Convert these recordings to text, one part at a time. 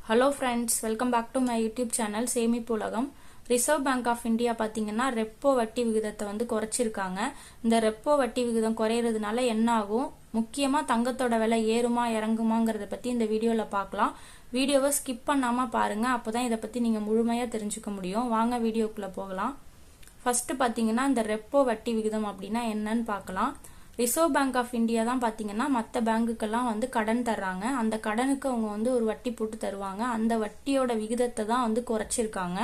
Hello friends, welcome back to my YouTube channel சேமிப்பு உலகம். Reserve bank of India பாத்தீங்கன்னா repo வட்டி விகிதத்தை வந்து குறைச்சிருக்காங்க. இந்த ரெப்போ வட்டி விகிதம் குறையிறதுனால என்ன ஆகும், முக்கியமா தங்கத்தோட விலை ஏறுமா இறங்குமாங்கறத பத்தி இந்த வீடியோல பார்க்கலாம். வீடியோவை ஸ்கிப் பண்ணாம பாருங்க, அப்பதான் இத பத்தி நீங்க முழுமையா தெரிஞ்சுக்க முடியும். வாங்க வீடியோக்குள்ள போகலாம். ஃபர்ஸ்ட் பாத்தீங்கன்னா இந்த ரெப்போ வட்டி விகிதம் அப்படின்னா என்னன்னு பார்க்கலாம். ரிசர்வ் பேங்க் ஆஃப் இந்தியா தான் பாத்தீங்கன்னா மற்ற பேங்குக்கெல்லாம் வந்து கடன் தர்றாங்க. அந்த கடனுக்கு அவங்க வந்து ஒரு வட்டி போட்டு தருவாங்க. அந்த வட்டியோட விகிதத்தை தான் வந்து குறைச்சிருக்காங்க.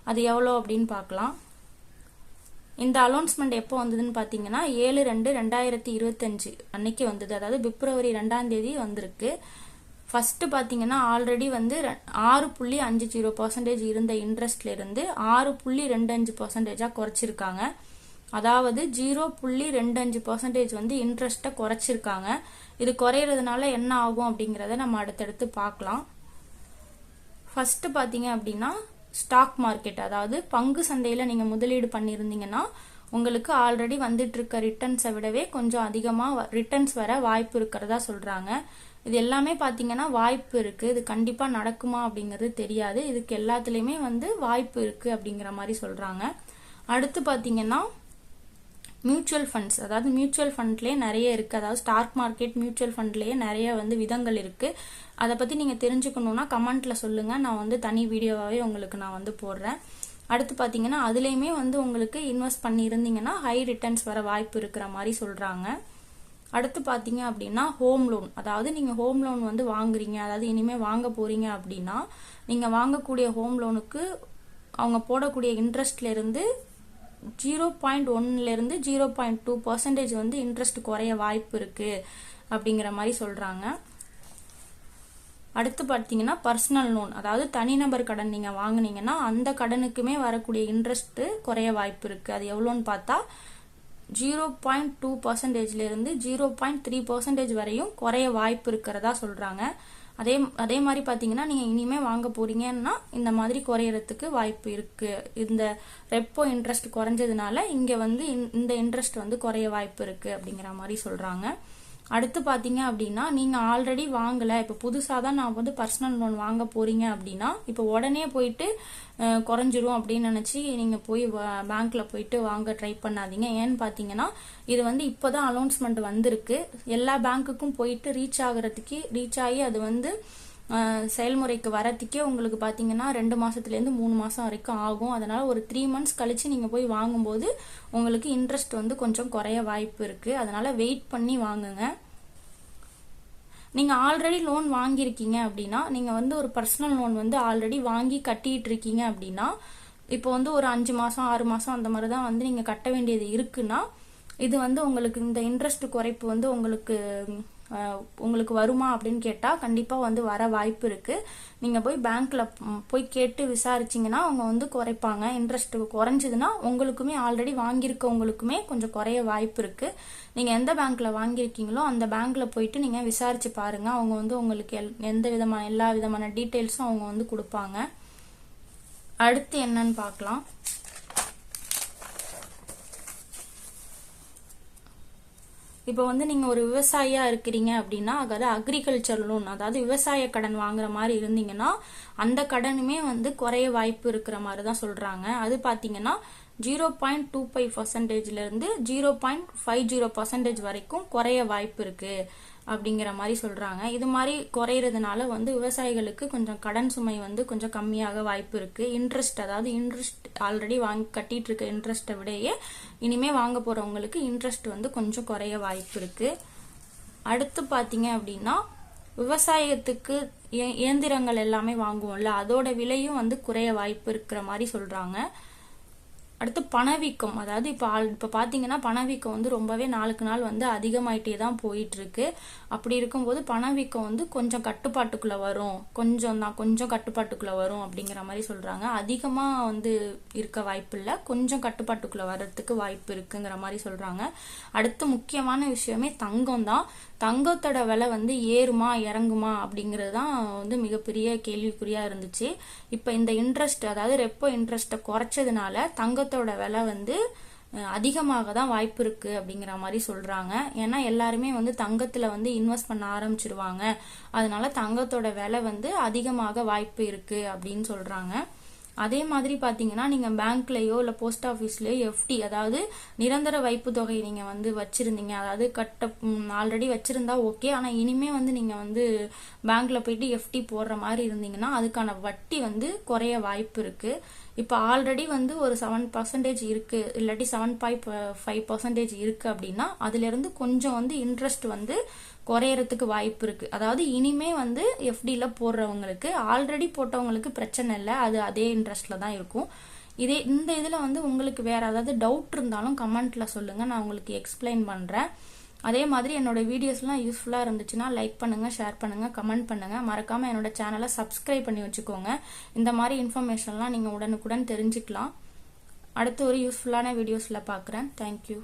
அது எவ்வளோ அப்படின்னு பார்க்கலாம். இந்த அனௌன்ஸ்மெண்ட் எப்போ வந்ததுன்னு பாத்தீங்கன்னா 7/2/2025 அன்னைக்கு வந்தது. அதாவது பிப்ரவரி 2ஆம் தேதி வந்திருக்கு. ஃபர்ஸ்ட் பாத்தீங்கன்னா ஆல்ரெடி வந்து 6.50% இருந்த இன்ட்ரெஸ்ட்ல இருந்து 6.25% குறைச்சிருக்காங்க. அதாவது 0.25% வந்து இன்ட்ரெஸ்ட்டை குறைச்சிருக்காங்க. இது குறையிறதுனால என்ன ஆகும் அப்படிங்கறத நம்ம அடுத்தடுத்து பார்க்கலாம். ஃபர்ஸ்ட் பாத்தீங்க அப்படின்னா ஸ்டாக் மார்க்கெட், அதாவது பங்கு சந்தையில நீங்க முதலீடு பண்ணிருந்தீங்கன்னா உங்களுக்கு ஆல்ரெடி வந்துட்டு இருக்க ரிட்டர்ன்ஸை விடவே கொஞ்சம் அதிகமா ரிட்டர்ன்ஸ் வர வாய்ப்பு இருக்கிறதா சொல்றாங்க. இது எல்லாமே பாத்தீங்கன்னா வாய்ப்பு இருக்கு, இது கண்டிப்பா நடக்குமா அப்படிங்கிறது தெரியாது. இதுக்கு எல்லாத்துலயுமே வந்து வாய்ப்பு இருக்கு அப்படிங்கிற மாதிரி சொல்றாங்க. அடுத்து பாத்தீங்கன்னா மியூச்சுவல் ஃபண்ட்ஸ், அதாவது மியூச்சுவல் ஃபண்ட்லயே நிறைய இருக்கு. அதாவது ஸ்டாக் மார்க்கெட் மியூச்சுவல் ஃபண்ட்லயே நிறைய வந்து விதங்கள் இருக்கு. அதை பத்தி நீங்க தெரிஞ்சுக்கணும்னா கமெண்ட்ல சொல்லுங்க, நான் வந்து தனி வீடியோவாவே உங்களுக்கு நான் வந்து போடுறேன். அடுத்து பாத்தீங்கன்னா அதுலயுமே வந்து உங்களுக்கு இன்வெஸ்ட் பண்ணி இருந்தீங்கன்னா ஹை ரிட்டர்ன்ஸ் வர வாய்ப்பு இருக்கிற மாதிரி சொல்றாங்க. அடுத்து பாத்தீங்க அப்படின்னா ஹோம் லோன், அதாவது நீங்க ஹோம் லோன் வந்து வாங்குறீங்க, அதாவது இனிமே வாங்க போறீங்க அப்படின்னா நீங்க வாங்கக்கூடிய ஹோம் லோனுக்கு அவங்க போடக்கூடிய இன்ட்ரெஸ்ட்ல இருந்து 0.1 இருந்து 0.2% வந்து இன்ட்ரெஸ்ட் குறைய வாய்ப்பு இருக்கு அப்படிங்கிற மாதிரி சொல்றாங்க. அடுத்து பாத்தீங்கன்னா பர்சனல் லோன், அதாவது தனிநபர் கடன் நீங்க வாங்குனீங்கன்னா அந்த கடனுக்குமே வரக்கூடிய இன்ட்ரெஸ்ட் குறைய வாய்ப்பு இருக்கு. அது எவ்வளோன்னு பார்த்தா 0.2% இருந்து 0.3% வரையும் குறைய வாய்ப்பு இருக்கிறதா சொல்றாங்க. அதே மாதிரி பாத்தீங்கன்னா நீங்க இனிமே வாங்க போறீங்கன்னா இந்த மாதிரி குறையறதுக்கு வாய்ப்பு இருக்கு. இந்த ரெப்போ இன்ட்ரெஸ்ட் குறைஞ்சதுனால இங்க வந்து இந்த இன்ட்ரெஸ்ட் வந்து குறைய வாய்ப்பு இருக்கு அப்படிங்கிற மாதிரி சொல்றாங்க. அடுத்து பாத்தீங்க அப்படின்னா நீங்க ஆல்ரெடி வாங்கல, இப்ப புதுசா தான் நான் வந்து பர்சனல் லோன் வாங்க போறீங்க அப்படின்னா இப்ப உடனே போயிட்டு குறைஞ்சிரும் அப்படின்னு நினைச்சு நீங்க போய் பேங்க்ல போயிட்டு வாங்க ட்ரை பண்ணாதீங்க. ஏன்னு பாத்தீங்கன்னா இது வந்து இப்பதான் அனௌன்ஸ்மெண்ட் வந்திருக்கு. எல்லா பேங்க்குக்கும் போயிட்டு ரீச் ஆகி அது வந்து செயல்முறைக்கு வரத்துக்கே உங்களுக்கு பாத்தீங்கன்னா 2 மாசத்துல இருந்து 3 மாசம் வரைக்கும் ஆகும். அதனால ஒரு 3 months கழிச்சு நீங்க போய் வாங்கும்போது உங்களுக்கு இன்ட்ரெஸ்ட் வந்து கொஞ்சம் குறைய வாய்ப்பு இருக்கு. அதனால வெயிட் பண்ணி வாங்குங்க. நீங்க ஆல்ரெடி லோன் வாங்கியிருக்கீங்க அப்படின்னா, நீங்க வந்து ஒரு பர்சனல் லோன் வந்து ஆல்ரெடி வாங்கி கட்டிட்டு இருக்கீங்க அப்படின்னா இப்போ வந்து ஒரு 5 மாசம் 6 மாசம் அந்த மாதிரிதான் வந்து நீங்க கட்ட வேண்டியது இருக்குன்னா இது வந்து உங்களுக்கு இந்த இன்ட்ரெஸ்ட் குறைப்பு வந்து உங்களுக்கு வருமா அப்படின்னு கேட்டா கண்டிப்பா வந்து வர வாய்ப்பு இருக்கு. நீங்க போய் பேங்க்ல போய் கேட்டு விசாரிச்சீங்கன்னா அவங்க வந்து குறைப்பாங்க. இன்ட்ரெஸ்ட் குறைஞ்சதுன்னா உங்களுக்குமே ஆல்ரெடி வாங்கியிருக்கவங்களுக்குமே கொஞ்சம் குறைய வாய்ப்பு இருக்கு. நீங்க எந்த பேங்க்ல வாங்கியிருக்கீங்களோ அந்த பேங்க்ல போயிட்டு நீங்க விசாரிச்சு பாருங்க. அவங்க வந்து உங்களுக்கு எல்லா விதமான டீடைல்ஸும் அவங்க வந்து கொடுப்பாங்க. அடுத்து என்னன்னு பார்க்கலாம். இப்போ வந்து நீங்க ஒரு விவசாயியா இருக்கிறீங்க அப்படின்னா, அதாவது அக்ரிகல்ச்சர் லோன், அதாவது விவசாய கடன் வாங்குற மாதிரி இருந்தீங்கன்னா அந்த கடனுமே வந்து குறைய வாய்ப்பு இருக்கிற மாதிரி தான் சொல்றாங்க. அது பாத்தீங்கன்னா 0.25% இருந்து 0.50% வரைக்கும் குறைய வாய்ப்பு இருக்கு அப்படிங்கிற மாதிரி சொல்றாங்க. இது மாதிரி குறையறதுனால வந்து விவசாயிகளுக்கு கொஞ்சம் கடன் சுமை வந்து கொஞ்சம் கம்மியாக வாய்ப்பு இருக்கு. இன்ட்ரெஸ்ட், அதாவது இன்ட்ரெஸ்ட் ஆல்ரெடி வாங்கி கட்டிட்டு இருக்க இன்ட்ரெஸ்ட்டை விடையே இனிமே வாங்க போறவங்களுக்கு இன்ட்ரெஸ்ட் வந்து கொஞ்சம் குறைய வாய்ப்பு இருக்கு. அடுத்து பாத்தீங்க அப்படின்னா விவசாயத்துக்கு இயந்திரங்கள் எல்லாமே வாங்குவோம்ல, அதோட விலையும் வந்து குறைய வாய்ப்பு இருக்கிற மாதிரி சொல்றாங்க. அடுத்து பணவீக்கம், அதாவது இப்ப பாத்தீங்கன்னா பணவீக்கம் வந்து ரொம்பவே நாளுக்கு நாள் வந்து அதிகமாயிட்டே தான் போயிட்டு இருக்கு. அப்படி இருக்கும்போது பணவீக்கம் வந்து கொஞ்சம் கட்டுப்பாட்டுக்குள்ள வரும், கொஞ்சம் கட்டுப்பாட்டுக்குள்ள வரும் அப்படிங்கிற மாதிரி சொல்றாங்க. அதிகமா வந்து இருக்க வாய்ப்பு இல்ல, கொஞ்சம் கட்டுப்பாட்டுக்குள்ள வர்றதுக்கு வாய்ப்பு இருக்குங்கிற மாதிரி சொல்றாங்க. அடுத்து முக்கியமான விஷயமே தங்கம் தான். தங்கத்தோட விலை வந்து ஏறுமா இறங்குமா அப்படிங்கிறது தான் வந்து மிகப்பெரிய கேள்விக்குறியா இருந்துச்சு. இப்ப இந்த இன்ட்ரெஸ்ட், அதாவது ரெப்போ இன்ட்ரெஸ்ட்டை குறைச்சதுனால தங்கத்தோட விலை வந்து அதிகமாக தான் வாய்ப்பு இருக்கு அப்படிங்கிற மாதிரி சொல்றாங்க. ஏன்னா எல்லாருமே வந்து தங்கத்துல வந்து இன்வெஸ்ட் பண்ண ஆரம்பிச்சிருவாங்க, அதனால தங்கத்தோட விலை வந்து அதிகமாக வாய்ப்பு இருக்கு அப்படின்னு சொல்றாங்க. அதே மாதிரி பாத்தீங்கன்னா நீங்க பேங்க்லயோ இல்ல போஸ்ட் ஆபீஸ்லயோ எஃப்டி, அதாவது நிரந்தர வைப்பு தொகை நீங்க வந்து வச்சிருந்தீங்க, அதாவது ஆல்ரெடி வச்சிருந்தா ஓகே, ஆனா இனிமே வந்து நீங்க வந்து பேங்க்ல போயிட்டு எஃப்டி போடுற மாதிரி இருந்தீங்கன்னா அதுக்கான வட்டி வந்து குறைய வாய்ப்பு இருக்கு. இப்ப ஆல்ரெடி வந்து ஒரு 7% இருக்கு, இல்லாட்டி 7.5% இருக்கு அப்படின்னா அதுல இருந்து கொஞ்சம் வந்து இன்ட்ரெஸ்ட் வந்து குறையறதுக்கு வாய்ப்பு இருக்கு. அதாவது இனிமே வந்து எஃப்டில போடுறவங்களுக்கு, ஆல்ரெடி போட்டவங்களுக்கு பிரச்சனை இல்லை, அது அதே இன்ட்ரெஸ்ட்ல தான் இருக்கும். இந்த இதுல வந்து உங்களுக்கு வேற ஏதாவது டவுட் இருந்தாலும் கமெண்ட்ல சொல்லுங்க, நான் உங்களுக்கு எக்ஸ்பிளைன் பண்றேன். அதே மாதிரி என்னோட வீடியோஸ்லாம் யூஸ்ஃபுல்லா இருந்துச்சுன்னா லைக் பண்ணுங்க, ஷேர் பண்ணுங்க, கமெண்ட் பண்ணுங்க. மறக்காம என்னோட சேனலை சப்ஸ்கிரைப் பண்ணி வச்சுக்கோங்க. இந்த மாதிரி இன்ஃபர்மேஷன்லாம் நீங்க உடனுக்குடன் தெரிஞ்சுக்கலாம். அடுத்து ஒரு யூஸ்ஃபுல்லான வீடியோஸ்ல பார்க்குறேன். தேங்க்யூ.